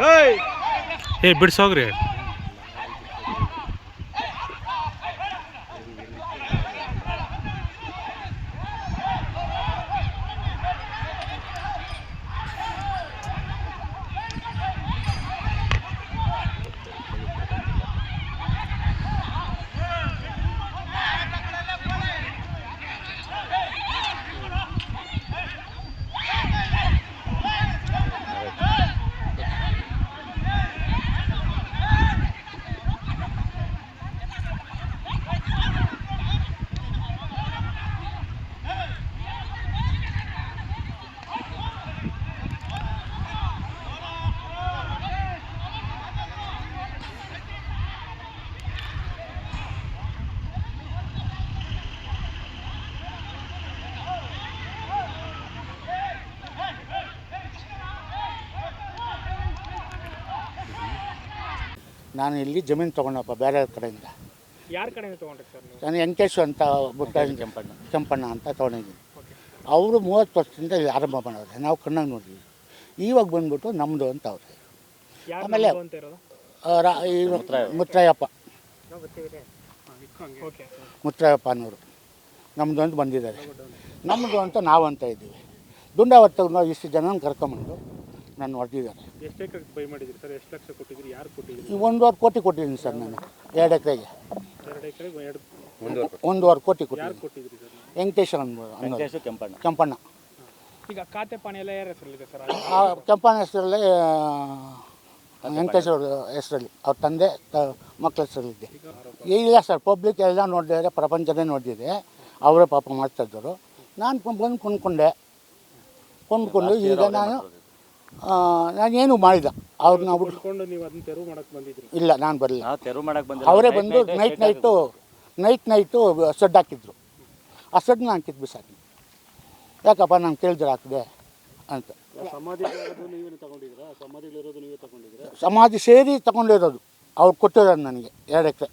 ಏ ಬಿಡ್ಸೋಗ್ರಿ. ನಾನು ಇಲ್ಲಿ ಜಮೀನು ತೊಗೊಂಡಪ್ಪ ಬೇರೆ ಕಡೆಯಿಂದ. ಯಾರ ಕಡೆಯಿಂದ ತೊಗೊಂಡ್ರಿ ಸರ್ ನೀವು? ನಾನು ವೆಂಕಟೇಶು ಅಂತ ಕೆಂಪಣ್ಣ ಅಂತ ತೊಗೊಂಡಿದ್ದೀನಿ. ಅವರು 30 ವರ್ಷದಿಂದ ಇಲ್ಲಿ ಆರಂಭ ಮಾಡೋರೆ, ನಾವು ಕಣ್ಣಾಗ ನೋಡಿದ್ವಿ. ಇವಾಗ ಬಂದ್ಬಿಟ್ಟು ನಮ್ಮದು ಅಂತ ಅವ್ರೆ. ಆಮೇಲೆ ಮುತ್ತರಾಯಪ್ಪ ಮುತ್ತರಾಯಪ್ಪ ಅನ್ನೋರು ನಮ್ಮದು ಅಂತ ಬಂದಿದ್ದಾರೆ. ನಮ್ಮದು ಅಂತ ನಾವು ಅಂತ ಇದ್ದೀವಿ. ದುಂಡಾವತ್ತು ನಾವು ಇಷ್ಟು ಜನ ಕರ್ಕೊಂಬಂದು ನಾನು ಹೊಡೆದಿದ್ದಾರೆ. ಎಷ್ಟು ಎಕರೆ ಬೈ ಮಾಡಿದ್ರಿ ಸರ್? ಎಷ್ಟು ಲಕ್ಷ ಕೊಟ್ಟಿದ್ದೀರಿ? ಯಾರು ಕೊಟ್ಟಿದ್ದೀರಿ? 1.5 ಕೋಟಿ ಕೊಟ್ಟಿದ್ದೀನಿ ಸರ್ ನಾನು. 2 ಎಕರೆಗೆ 1.5 ಕೋಟಿ ಕೊಟ್ಟಿದ್ದೀನಿ. ವೆಂಕಟೇಶ್ ಅನ್ನೋದು ಕೆಂಪಣ್ಣ. ಈಗ ಖಾತೆ ಪಾಣಿ ಎಲ್ಲ ಯಾರ ಹೆಸರಲ್ಲಿದೆ ಸರ್? ಕೆಂಪಣ್ಣ ಹೆಸರಲ್ಲಿ, ವೆಂಕಟೇಶ್ ಅವ್ರ ಹೆಸರಲ್ಲಿ, ಅವ್ರ ತಂದೆ ಮಕ್ಕಳ ಹೆಸರಲ್ಲಿದೆ. ಇಲ್ಲ ಸರ್, ಪಬ್ಲಿಕ್ ಎಲ್ಲ ನೋಡಿದರೆ, ಪ್ರಪಂಚನೇ ನೋಡಿದೆ. ಅವರೇ ಪಾಪ ಮಾಡ್ತಾಯಿದ್ದರು. ನಾನು ಬಂದು ಕೊಂಡ್ಕೊಂಡು ಈಗ ನಾನೇನು ಮಾಡಿದ ಅವ್ರನ್ನ ಬಿಟ್ಕೊಂಡು ನೀವು ಅದನ್ನ ತೆರವು ಮಾಡಕ್ಕೆ ಬಂದಿದ್ರಿ? ಇಲ್ಲ, ನಾನು ಬರಲಿಲ್ಲ. ಅವರೇ ಬಂದು ನೈಟು ಸೆಡ್ ಹಾಕಿದ್ರು. ಆ ಸೆಡ್ ನಾನು ಕಿತ್ತು ಬಿಸಾಕಿ, ಯಾಕಪ್ಪ ನಾನು ಕೇಳಿದ್ರೆ ಹಾಕಿದೆ ಅಂತ. ಸಮಾಧಿ ಸೇರಿ ತಗೊಂಡಿರೋದು. ಅವ್ರು ಕೊಟ್ಟಿರೋದು ನನಗೆ 2 ಎಕರೆ.